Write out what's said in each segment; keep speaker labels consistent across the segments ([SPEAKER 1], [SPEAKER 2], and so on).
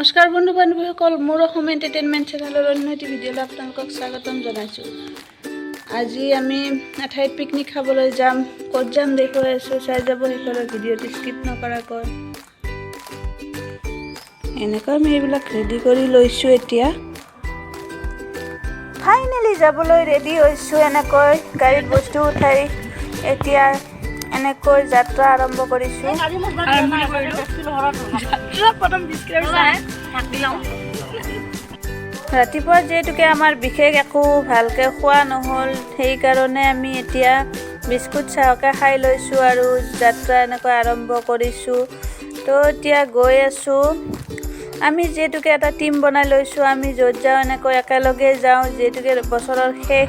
[SPEAKER 1] নমস্কাৰ বন্ধু বান্ধৱীসকল, মোৰ অসম এণ্টাৰটেইনমেণ্ট চেনেলৰ অন্য এটি ভিডিঅ'লৈ আপোনালোকক স্বাগতম জনাইছোঁ। আজি আমি এঠাইত পিকনিক খাবলৈ যাম। ক'ত যাম দেখুৱাই আছোঁ, চাই যাব শেষলৈ ভিডিঅ'টো স্কিপ নকৰাকৈ। এনেকৈ আমি এইবিলাক ৰেডি কৰি লৈছোঁ। এতিয়া ফাইনেলি যাবলৈ ৰেডি হৈছোঁ। এনেকৈ গাড়ীত বস্তু উঠাই এতিয়া এনেকৈ যাত্ৰা আৰম্ভ কৰিছোঁ। ৰাতিপুৱা যিহেতুকে আমাৰ বিশেষ একো ভালকৈ খোৱা নহ'ল, সেইকাৰণে আমি এতিয়া বিস্কুট চাহকে খাই লৈছোঁ আৰু যাত্ৰা এনেকৈ আৰম্ভ কৰিছোঁ। তো এতিয়া গৈ আছোঁ। আমি যিহেতুকে এটা টিম বনাই লৈছোঁ, আমি য'ত যাওঁ এনেকৈ একেলগে যাওঁ, যিহেতুকে বছৰৰ শেষ।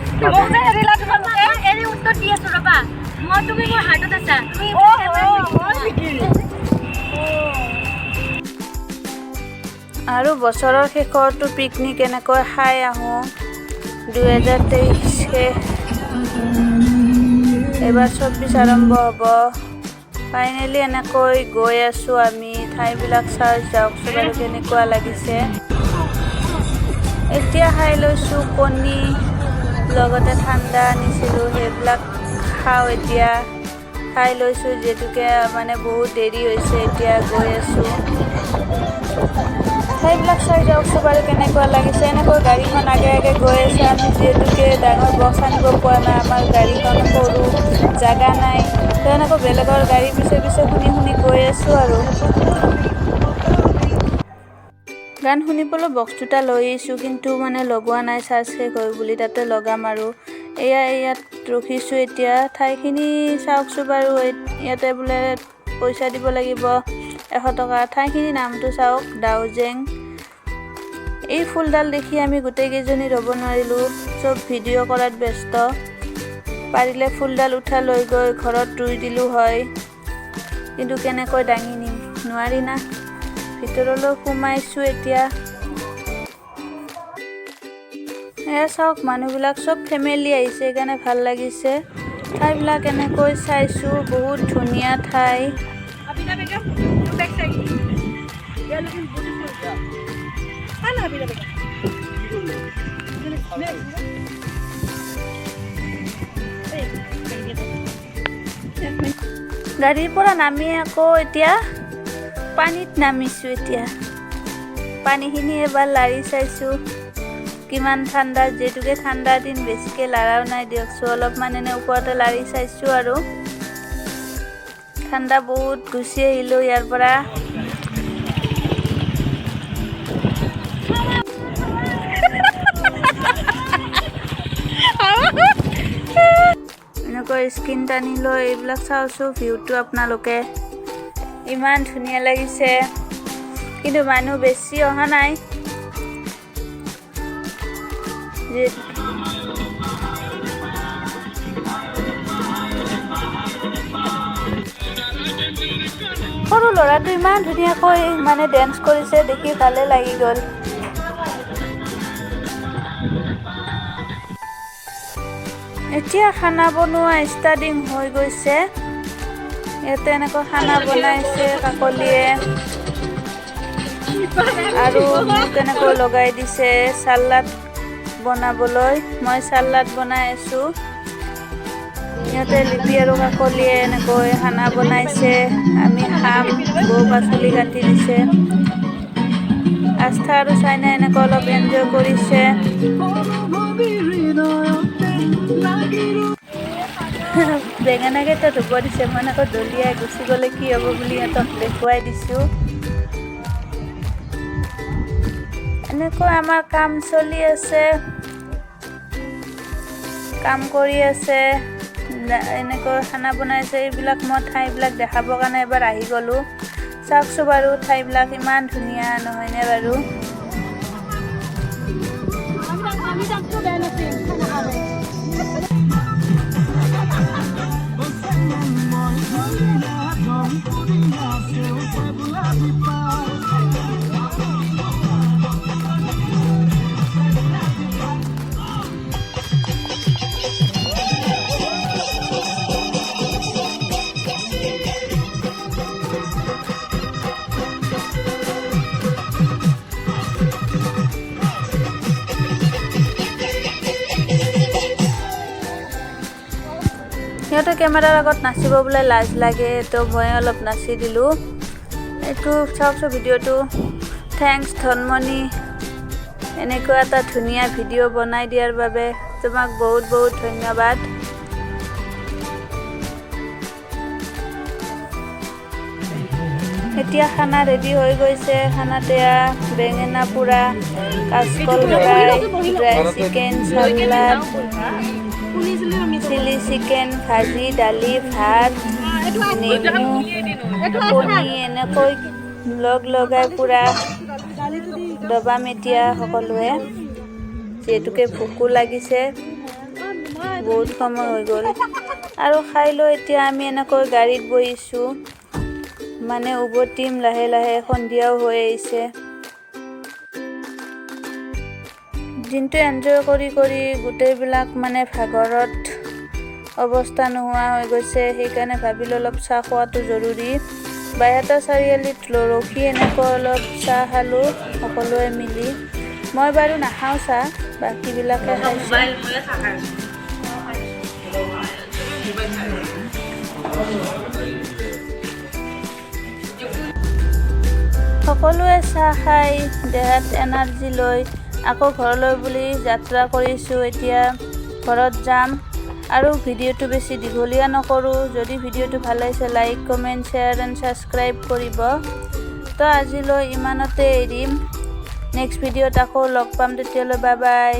[SPEAKER 1] আৰু বছৰৰ শেষৰটো পিকনিক এনেকৈ খাই আহোঁ। 2023 শেষ, এইবাৰ 24 আৰম্ভ হ'ব। ফাইনেলি এনেকৈ গৈ আছোঁ আমি। ঠাইবিলাক চাই যাওকচোন বাৰু কেনেকুৱা লাগিছে। এতিয়া খাই লৈছোঁ কণী, লগতে ঠাণ্ডা আনিছিলোঁ, সেইবিলাক খাওঁ। এতিয়া খাই লৈছোঁ যিহেতুকে মানে বহুত দেৰি হৈছে। এতিয়া গৈ আছোঁ। ঠাইবিলাক চাই যাওকচোন বাৰু কেনেকুৱা লাগিছে। এনেকৈ গাড়ীখন আগে আগে গৈ আছে। আমি যিহেতুকে ডাঙৰ বক্স আনিব পৰা নাই, আমাৰ গাড়ীখন সৰু, জাগা নাই, তো এনেকৈ বেলেগৰ গাড়ী পিছে পিছে শুনি শুনি গৈ আছোঁ। আৰু গান শুনিবলৈ বক্স দুটা লৈ আহিছোঁ, কিন্তু মানে লগোৱা নাই, চাৰ্জ শেষ হয় বুলি। তাতে লগাম আৰু ইয়াত ৰখিছোঁ। এতিয়া ঠাইখিনি চাওকচোন বাৰু। ইয়াতে বোলে পইচা দিব লাগিব 100 টকা। ঠাইখিনিৰ নামটো চাওক, দাউজেং। এই ফুলডাল দেখি আমি গোটেইকেইজনী ৰ'ব নোৱাৰিলোঁ, চব ভিডিঅ' কৰাত ব্যস্ত। পাৰিলে ফুলডাল উঠাই লৈ গৈ ঘৰত ৰুই দিলোঁ হয়, কিন্তু কেনেকৈ দাঙি নিম, নোৱাৰি না। ভিতৰলৈ সোমাইছোঁ এতিয়া। এয়া চাওক, মানুহবিলাক চব ফেমিলি আহিছে, সেইকাৰণে ভাল লাগিছে। ঠাইবিলাক এনেকৈ চাইছোঁ, বহুত ধুনীয়া ঠাই। গাড়ীৰ পৰা নামি আকৌ এতিয়া পানীত নামিছোঁ। এতিয়া পানীখিনি এবাৰ লাৰি চাইছোঁ, কিমান ঠাণ্ডা। যিহেতুকে ঠাণ্ডাৰ দিন, বেছিকৈ লাৰাও নাই দিয়কচোন, অলপমান এনে ওপৰতে লাৰি চাইছোঁ। আৰু ঠাণ্ডা বহুত, গুচি আহিলোঁ ইয়াৰ পৰা। এনেকৈ স্ক্ৰীন টানি লৈ এইবিলাক চাওঁচোন ভিউটো আপোনালোকে। ইমান ধুনীয়া লাগিছে, কিন্তু মানুহ বেছি অহা নাই। সৰু ল'ৰাটো ইমান ধুনীয়াকৈ মানে ডেন্স কৰিছে, দেখি ভালে লাগি গ'ল। এতিয়া খানা বনোৱা ষ্টাৰ্টিং হৈ গৈছে। ইয়াতে এনেকৈ খানা বনাইছে কাকলিয়ে, আৰু মোক এনেকৈ লগাই দিছে চালাড বনাবলৈ। মই চালাড বনাই আছোঁ। ইয়াতে লিপি আৰু কাকলিয়ে এনেকৈ খানা বনাইছে, আমি খাম। বৌ পাচলি কাটি দিছে। আস্থা আৰু চাইনা এনেকৈ অলপ এনজয় কৰিছে। বেঙেনাকেইটা ধুব দিছে। মই এনেকৈ দলিয়াই গুচি গ'লে কি হ'ব বুলি সিহঁতক দেখুৱাই দিছোঁ। এনেকৈ আমাৰ কাম চলি আছে, কাম কৰি আছে। এনেকৈ খানা বনাইছে। এইবিলাক মই ঠাইবিলাক দেখাবৰ কাৰণে এবাৰ আহি গ'লোঁ। চাওকচোন বাৰু, ঠাইবিলাক ইমান ধুনীয়া নহয়নে বাৰু। কেমেৰাৰ আগত নাচিব বোলে লাজ লাগে, তো মই অলপ নাচি দিলোঁ। এইটো চাওকচোন ভিডিঅ'টো। থেংকছ ধনমণি, এনেকুৱা এটা ধুনীয়া ভিডিঅ' বনাই দিয়াৰ বাবে তোমাক বহুত বহুত ধন্যবাদ। এতিয়া খানা ৰেডি হৈ গৈছে। খানাত এয়া বেঙেনা পোৰা, কাচকল fry, dry chicken, salad, chilli chicken, ভাজি, দালি, ভাত, নেমু, কণী এনেকৈ লগ লগাই পুৰা দবাম এতিয়া সকলোৱে। যিহেতুকে ভোকো লাগিছে, বহুত সময় হৈ গ'ল। আৰু খাই লৈ এতিয়া আমি এনেকৈ গাড়ীত বহিছোঁ, মানে উভতিম লাহে লাহে, সন্ধিয়াও হৈ আহিছে। দিনটো এনজয় কৰি কৰি গোটেইবিলাক মানে ভাগৰত অৱস্থা নোহোৱা হৈ গৈছে। সেইকাৰণে ভাবিলোঁ অলপ চাহ খোৱাটো জৰুৰী। বাইহাটা চাৰিআলিত ৰখি এনেকৈ অলপ চাহ খালোঁ সকলোৱে মিলি। মই বাৰু নাখাওঁ চাহ, বাকীবিলাকে খাইছে। সকলোৱে চাহ খাই দেহাত এনাৰ্জি লৈ আকৌ ঘৰলৈ বুলি যাত্ৰা কৰিছোঁ। এতিয়া ঘৰত যাম আৰু ভিডিঅ'টো বেছি দীঘলীয়া নকৰোঁ। যদি ভিডিঅ'টো ভাল লাগিছে like, comment, share and subscribe কৰিব। তো আজিলৈ ইমানতে এৰিম। নেক্সট ভিডিঅ'ত আকৌ লগ পাম, তেতিয়ালৈ বাই বাই।